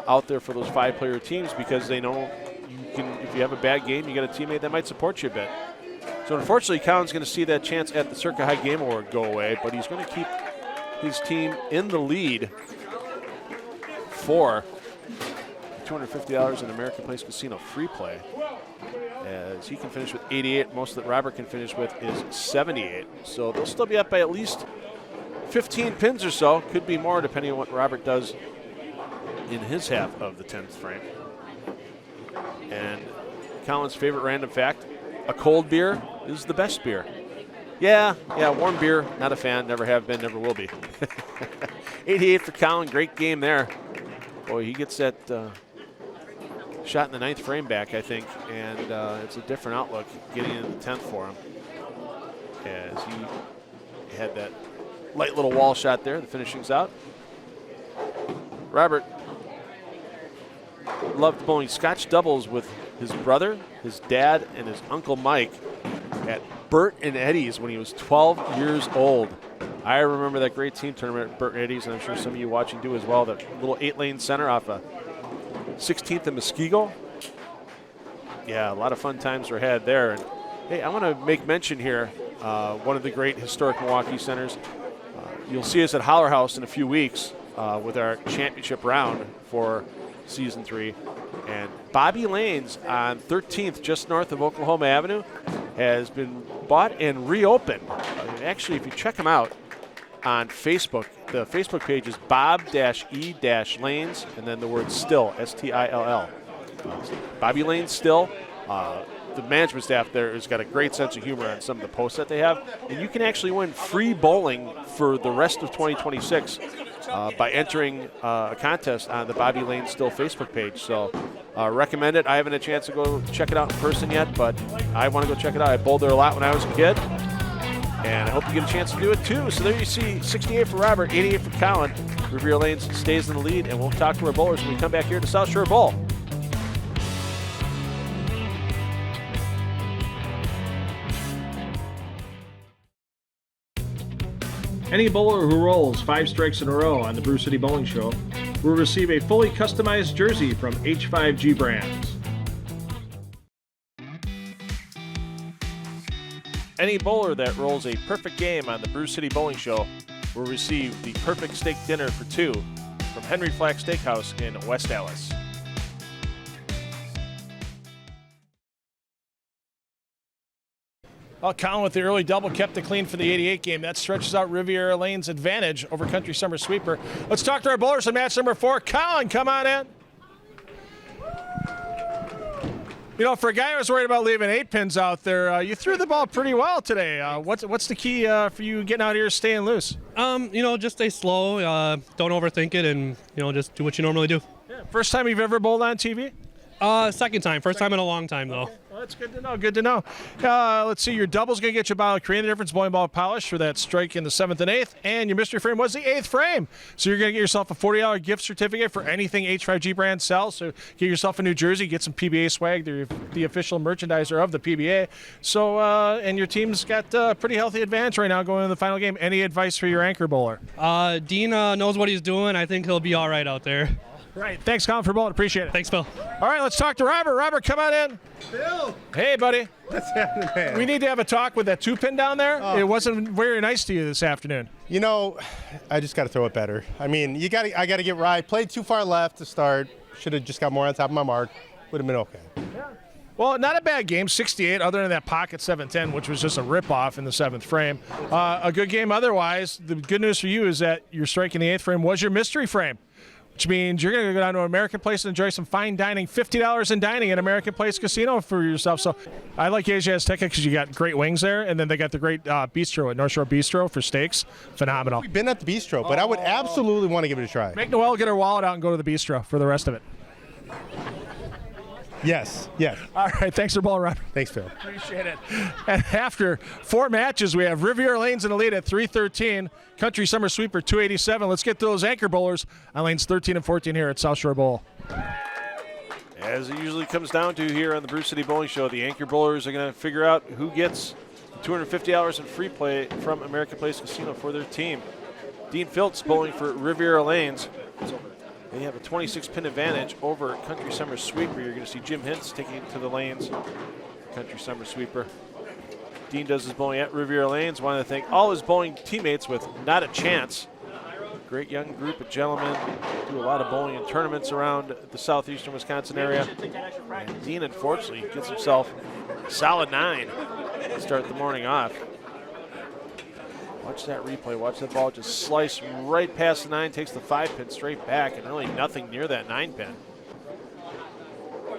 out there for those 5-player teams because they know you can. If you have a bad game, you got a teammate that might support you a bit. So unfortunately, Colin's going to see that chance at the Circa High Game Award go away, but he's going to keep his team in the lead for $250 in American Place Casino free play, as he can finish with 88. Most that Robert can finish with is 78. So they'll still be up by at least 15 pins or so. Could be more depending on what Robert does in his half of the 10th frame. And Colin's favorite random fact, a cold beer is the best beer. Yeah, warm beer, not a fan, never have been, never will be. 88 for Colin, great game there. Boy, he gets that shot in the 9th frame back, I think, and it's a different outlook getting into the 10th for him, as he had that light little wall shot there. The finishing's out. Robert loved bowling Scotch doubles with his brother, his dad, and his Uncle Mike at Bert and Eddie's when he was 12 years old. I remember that great team tournament at Bert and Eddie's, and I'm sure some of you watching do as well. That little 8-lane center off of 16th and Muskego. Yeah, a lot of fun times were had there. And hey, I want to make mention here, one of the great historic Milwaukee centers. You'll see us at Holler House in a few weeks with our championship round for Season 3. And Bobby Lane's on 13th, just north of Oklahoma Avenue, has been bought and reopened. Actually, if you check them out on Facebook, the Facebook page is Bob-E-Lanes, and then the word Still, S-T-I-L-L. Bobby Lane Still. The management staff there has got a great sense of humor on some of the posts that they have. And you can actually win free bowling for the rest of 2026 by entering a contest on the Bobby Lane Still Facebook page. So recommend it. I haven't had a chance to go check it out in person yet, but I want to go check it out. I bowled there a lot when I was a kid, and I hope you get a chance to do it too. So there you see 68 for Robert, 88 for Colin. Riviera Lanes stays in the lead, and we'll talk to our bowlers when we come back here to South Shore Bowl. Any bowler who rolls 5 strikes in a row on the Brew City Bowling Show will receive a fully customized jersey from H5G Brands. Any bowler that rolls a perfect game on the Brew City Bowling Show will receive the perfect steak dinner for 2 from Henry Flack Steakhouse in West Allis. Well, Colin with the early double kept it clean for the 88 game. That stretches out Riviera Lane's advantage over Country Summer Sweeper. Let's talk to our bowlers on match number 4. Colin, come on in. You know, for a guy who was worried about leaving 8 pins out there, you threw the ball pretty well today. What's the key for you getting out here staying loose? Just stay slow, don't overthink it, and, just do what you normally do. Yeah. First time you've ever bowled on TV? Second time. First time in a long time, though. Well, that's good to know. Good to know. Let's see. Your double's going to get you a bottle of Creating the Difference bowling ball polish for that strike in the 7th and 8th. And your mystery frame was the 8th frame. So you're going to get yourself a $40 gift certificate for anything H5G brand sells. So get yourself a new jersey, get some PBA swag. They're the official merchandiser of the PBA. So, and your team's got a pretty healthy advantage right now going into the final game. Any advice for your anchor bowler? Dean knows what he's doing. I think he'll be all right out there. Right. Thanks, Colin, for bowling. Appreciate it. Thanks, Phil. All right, let's talk to Robert. Robert, come on in. Phil. Hey, buddy. What's happening, man? We need to have a talk with that 2-pin down there. Oh. It wasn't very nice to you this afternoon. I just got to throw it better. I mean, I got to get right. Played too far left to start. Should have just got more on top of my mark. Would have been okay. Yeah. Well, not a bad game, 68, other than that pocket 7-10, which was just a ripoff in the 7th frame. A good game otherwise. The good news for you is that your strike in the 8th frame was your mystery frame, which means you're going to go down to American Place and enjoy some fine dining, $50 in dining at American Place Casino for yourself. So I like Asia Azteca because you got great wings there, and then they got the great bistro at North Shore Bistro for steaks. Phenomenal. We've been at the bistro, but I would absolutely want to give it a try. Make Noelle get her wallet out and go to the bistro for the rest of it. Yes. All right, thanks for ball run. Thanks, Phil. Appreciate it. And after 4 matches, we have Riviera Lanes in the lead at 313, Country Summer Sweeper 287. Let's get to those anchor bowlers on lanes 13 and 14 here at South Shore Bowl. As it usually comes down to here on the Brew City Bowling Show, the anchor bowlers are going to figure out who gets $250 in free play from American Place Casino for their team. Dean Filtz bowling for Riviera Lanes. They have a 26-pin advantage over Country Summer Sweeper. You're going to see Jim Hintz taking it to the lanes. Country Summer Sweeper. Dean does his bowling at Riviera Lanes. Want to thank all his bowling teammates with Not a Chance. Great young group of gentlemen. Do a lot of bowling in tournaments around the southeastern Wisconsin area. And Dean, unfortunately, gets himself a solid 9 to start the morning off. Watch that replay. Watch that ball just slice right past the 9, takes the 5-pin straight back, and really nothing near that 9-pin.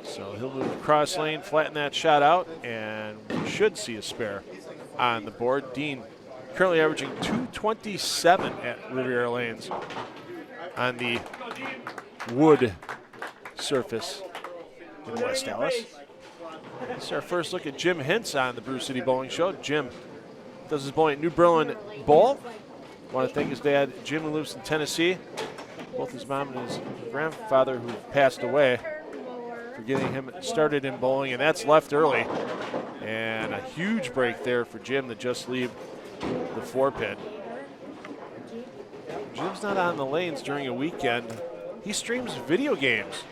So he'll move across lane, flatten that shot out, and we should see a spare on the board. Dean currently averaging 227 at Riviera Lanes on the wood surface in West Dallas. This is our first look at Jim Hintz on the Brew City Bowling Show. Jim does his bowling at New Berlin Bowl. Want to thank his dad, Jim, who lives in Tennessee. Both his mom and his grandfather, who passed away, for getting him started in bowling, and that's left early. And a huge break there for Jim to just leave the 4-pin. Jim's not on the lanes during a weekend. He streams video games.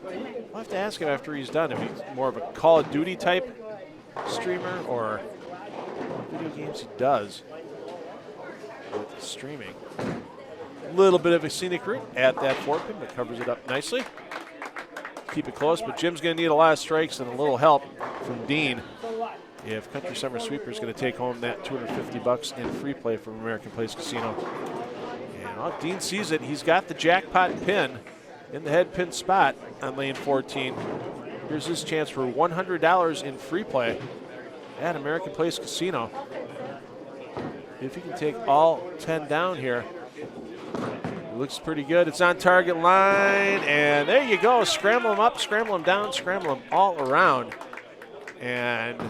I'll have to ask him after he's done if he's more of a Call of Duty type streamer or video games he does with streaming. A little bit of a scenic route at that 4-pin, but covers it up nicely. Keep it close, but Jim's going to need a lot of strikes and a little help from Dean if Country Summer Sweeper is going to take home that $250 in free play from American Place Casino. And while Dean sees it, he's got the jackpot pin in the head pin spot on lane 14. Here's his chance for $100 in free play at American Place Casino. If he can take all 10 down here, it looks pretty good. It's on target line, and there you go. Scramble him up, scramble him down, scramble him all around. And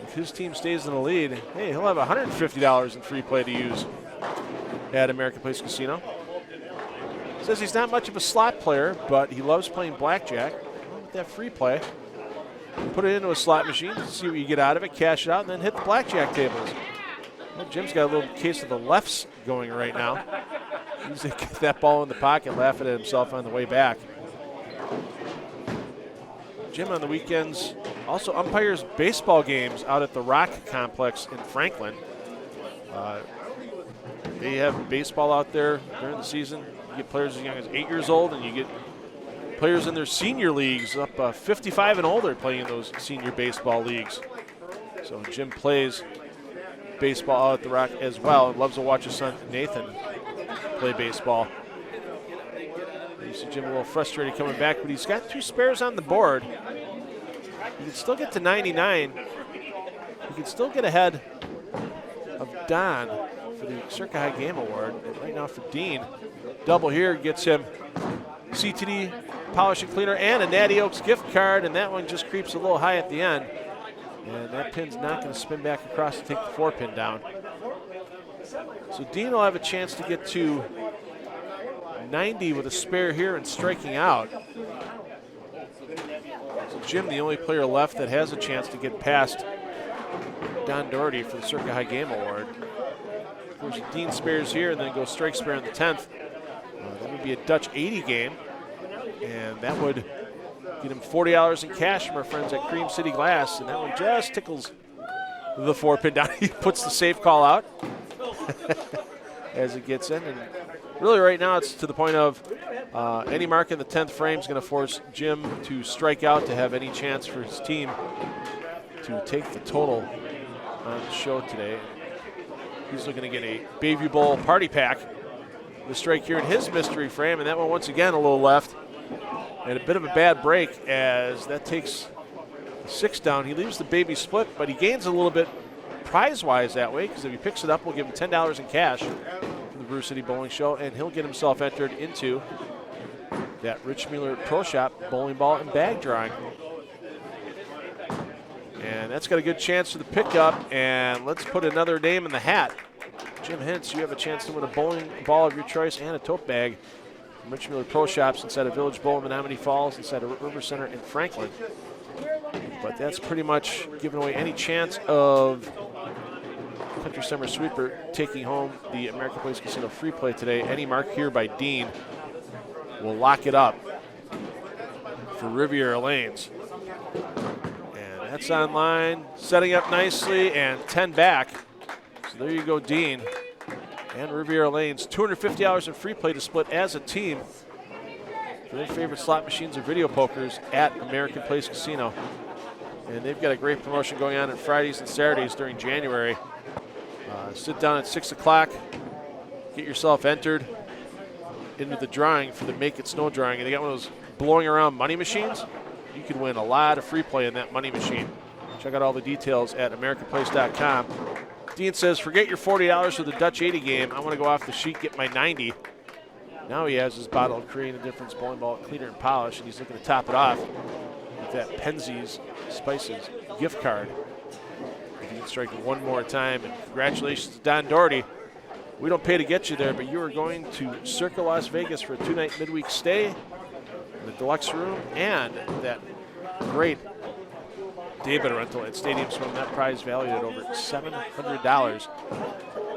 if his team stays in the lead, hey, he'll have $150 in free play to use at American Place Casino. Says he's not much of a slot player, but he loves playing blackjack. With that free play, put it into a slot machine, see what you get out of it, cash it out, and then hit the blackjack tables. Well, Jim's got a little case of the lefts going right now. He's going to get that ball in the pocket, laughing at himself on the way back. Jim on the weekends also umpires baseball games out at the Rock Complex in Franklin. They have baseball out there during the season. You get players as young as 8 years old, and you get players in their senior leagues up 55 and older playing in those senior baseball leagues. So Jim plays baseball out at the Rock as well and loves to watch his son Nathan play baseball. You see Jim a little frustrated coming back, but he's got 2 spares on the board. He can still get to 99. He can still get ahead of Don for the Circa High Game Award. And right now for Dean, double here gets him CTD Polish and Cleaner and a Natty Oaks gift card, and that one just creeps a little high at the end. And that pin's not going to spin back across to take the 4-pin down. So Dean will have a chance to get to 90 with a spare here and striking out. So Jim, the only player left that has a chance to get past Don Doherty for the Circa High Game Award. Of course, Dean spares here and then goes strike spare in the 10th. That would be a Dutch 80 game, and that would get him $40 in cash from our friends at Cream City Glass, and that one just tickles the 4-pin down. He puts the safe call out as it gets in, and really right now it's to the point of any mark in the 10th frame is going to force Jim to strike out to have any chance for his team to take the total on the show today. He's looking to get a Bayview Bowl party pack. The strike here in his mystery frame, and that one once again a little left. And a bit of a bad break as that takes 6 down. He leaves the baby split, but he gains a little bit prize-wise that way, because if he picks it up, we'll give him $10 in cash for the Brew City Bowling Show, and he'll get himself entered into that Rich Mueller Pro Shop bowling ball and bag drawing. And that's got a good chance for the pickup, and let's put another name in the hat. Jim Hintz, you have a chance to win a bowling ball of your choice and a tote bag from Rich Mueller Pro Shops inside of Village Bowl in Menominee Falls, inside of River Center in Franklin. But that's pretty much giving away any chance of Country Summer Sweeper taking home the American Place Casino free play today. Any mark here by Dean will lock it up for Riviera Lanes. And that's online, setting up nicely, and 10 back. So there you go, Dean and Riviera Lanes. $250 in free play to split as a team for their favorite slot machines or video pokers at American Place Casino. And they've got a great promotion going on Fridays and Saturdays during January. Sit down at 6 o'clock, get yourself entered into the drawing for the Make It Snow drawing. And they got one of those blowing around money machines. You can win a lot of free play in that money machine. Check out all the details at AmericanPlace.com. Dean says, forget your $40 for the Dutch 80 game. I want to go off the sheet, get my 90. Now he has his bottle of Creating a Difference bowling ball cleaner and polish, and he's looking to top it off with that Penzeys Spices gift card. If you can strike it one more time, and congratulations to Don Doherty. We don't pay to get you there, but you are going to Circa Las Vegas for a 2-night midweek stay in the deluxe room and that great day bed rental at Stadium Swim. That prize valued at over $700.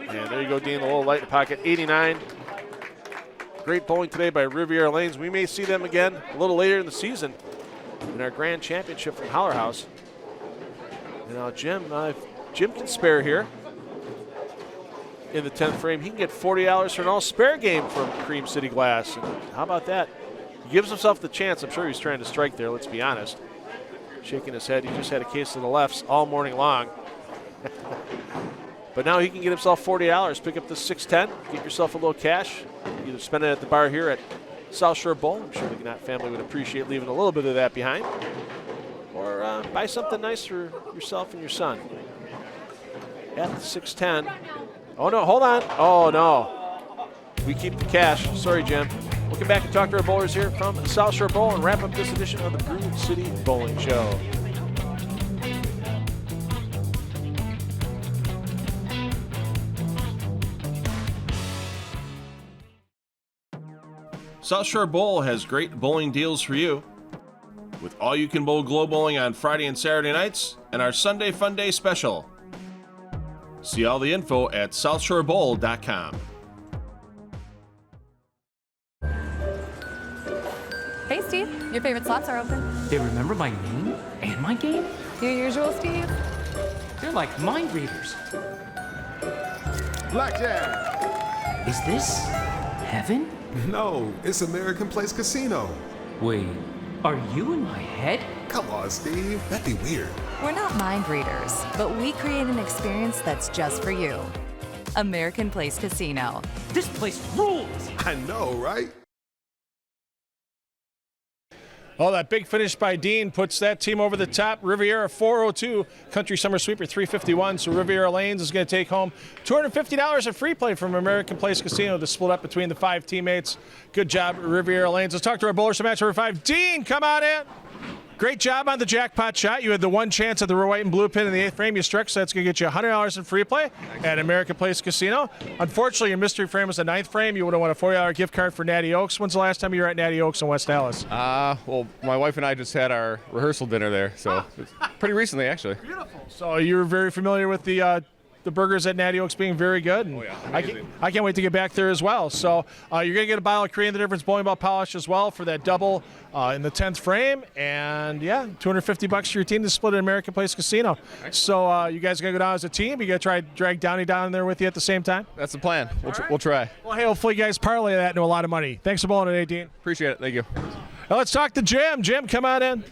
And there you go, Dean, the little light in the pocket, 89. Great bowling today by Riviera Lanes. We may see them again a little later in the season in our grand championship from Holler House. And now Jim can spare here in the 10th frame. He can get $40 for an all-spare game from Cream City Glass. And how about that? He gives himself the chance. I'm sure he's trying to strike there, let's be honest. Shaking his head. He just had a case of the lefts all morning long. But now he can get himself $40. Pick up the 610, get yourself a little cash. Either spend it at the bar here at South Shore Bowl. I'm sure the Gnat family would appreciate leaving a little bit of that behind. Or buy something nice for yourself and your son. At the 610. Oh, no, hold on. Oh, no. We keep the cash. Sorry, Jim. We'll come back and talk to our bowlers here from South Shore Bowl and wrap up this edition of the Brew City Bowling Show. South Shore Bowl has great bowling deals for you. With all-you-can-bowl glow bowling on Friday and Saturday nights and our Sunday Fun Day special. See all the info at southshorebowl.com. Hey, Steve, your favorite slots are open. They remember my name and my game? Your usual, Steve? They're like mind readers. Blackjack! Is this heaven? No, it's American Place Casino. Wait, are you in my head? Come on, Steve. That'd be weird. We're not mind readers, but we create an experience that's just for you. American Place Casino. This place rules! I know, right? Oh, that big finish by Dean puts that team over the top. Riviera 402, Country Summer Sweeper 351. So Riviera Lanes is going to take home $250 in free play from American Place Casino to split up between the 5 teammates. Good job, Riviera Lanes. Let's talk to our bowlers for match number 5. Dean, come on in. Great job on the jackpot shot. You had the one chance at the white and blue pin in the 8th frame. You struck, so that's going to get you $100 in free play at American Place Casino. Unfortunately, your mystery frame was the 9th frame. You would have won a $40 gift card for Natty Oaks. When's the last time you were at Natty Oaks in West Dallas? Well, my wife and I just had our rehearsal dinner there, so it's pretty recently, actually. Beautiful. So you were very familiar with the the burgers at Natty Oaks being very good. And I can't wait to get back there as well. So you're going to get a bottle of Creating the Difference bowling ball polish as well for that double in the 10th frame. And, yeah, $250 for your team to split at American Place Casino. So you guys are going to go down as a team? You going to try to drag Downey down there with you at the same time? That's the plan. We'll try. Well, hey, hopefully you guys parlay that into a lot of money. Thanks for bowling today, Dean. Appreciate it. Thank you. Now let's talk to Jim. Jim, come on in.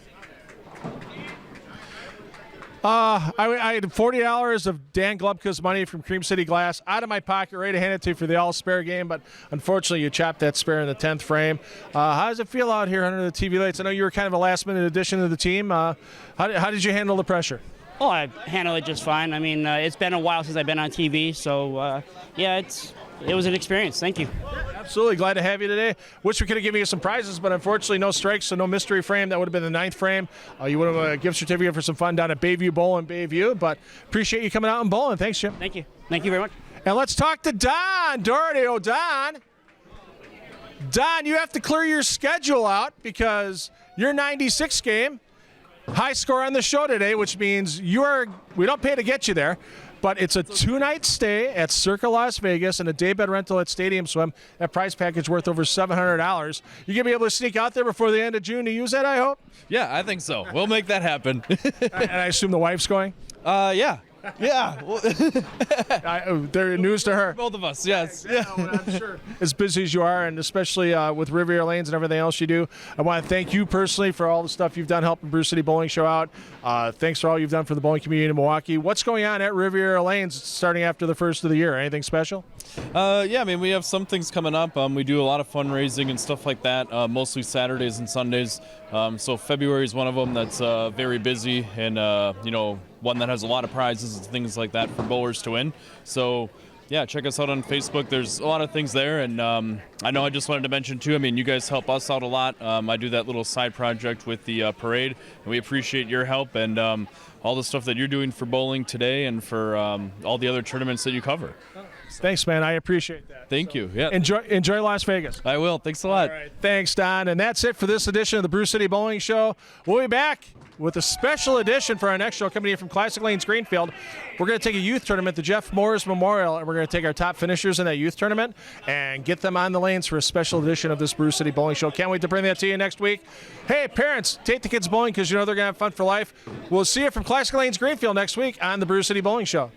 I had $40 of Dan Glubka's money from Cream City Glass out of my pocket, ready to hand it to you for the all-spare game, but unfortunately you chopped that spare in the 10th frame. How does it feel out here under the TV lights? I know you were kind of a last-minute addition to the team. How did you handle the pressure? Oh, I handled it just fine. I mean, it's been a while since I've been on TV, so yeah, it was an experience. Thank you. Absolutely. Glad to have you today. Wish we could have given you some prizes, but unfortunately no strikes, so no mystery frame. That would have been the 9th frame. You would have a gift certificate for some fun down at Bayview Bowl in Bayview, but appreciate you coming out and bowling. Thanks, Jim. Thank you. Thank you very much. And let's talk to Don Doherty. Oh, Don, you have to clear your schedule out because your 96 game, high score on the show today, which means we don't pay to get you there, but it's a 2-night stay at Circa Las Vegas and a daybed rental at Stadium Swim. That prize package worth over $700. You're going to be able to sneak out there before the end of June to use that, I hope? Yeah, I think so. We'll make that happen. And I assume the wife's going? Yeah. Yeah. They're news to her. Both of us, yes. Yeah, well, I'm sure. As busy as you are, and especially with Riviera Lanes and everything else you do, I want to thank you personally for all the stuff you've done helping Brew City Bowling Show out. Thanks for all you've done for the bowling community in Milwaukee. What's going on at Riviera Lanes starting after the first of the year? Anything special? Yeah, I mean, we have some things coming up. We do a lot of fundraising and stuff like that, mostly Saturdays and Sundays. So February is one of them that's very busy and, one that has a lot of prizes and things like that for bowlers to win. So, yeah, check us out on Facebook. There's a lot of things there. And I know I just wanted to mention, too, I mean, you guys help us out a lot. I do that little side project with the parade, and we appreciate your help and all the stuff that you're doing for bowling today and for all the other tournaments that you cover. Thanks, man. I appreciate that. Thank you. Yeah. Enjoy Las Vegas. I will. Thanks a lot. All right. Thanks, Don. And that's it for this edition of the Brew City Bowling Show. We'll be back with a special edition for our next show coming in from Classic Lanes Greenfield. We're going to take a youth tournament, the Jeff Morris Memorial, and we're going to take our top finishers in that youth tournament and get them on the lanes for a special edition of this Brew City Bowling Show. Can't wait to bring that to you next week. Hey, parents, take the kids bowling because you know they're going to have fun for life. We'll see you from Classic Lanes Greenfield next week on the Brew City Bowling Show.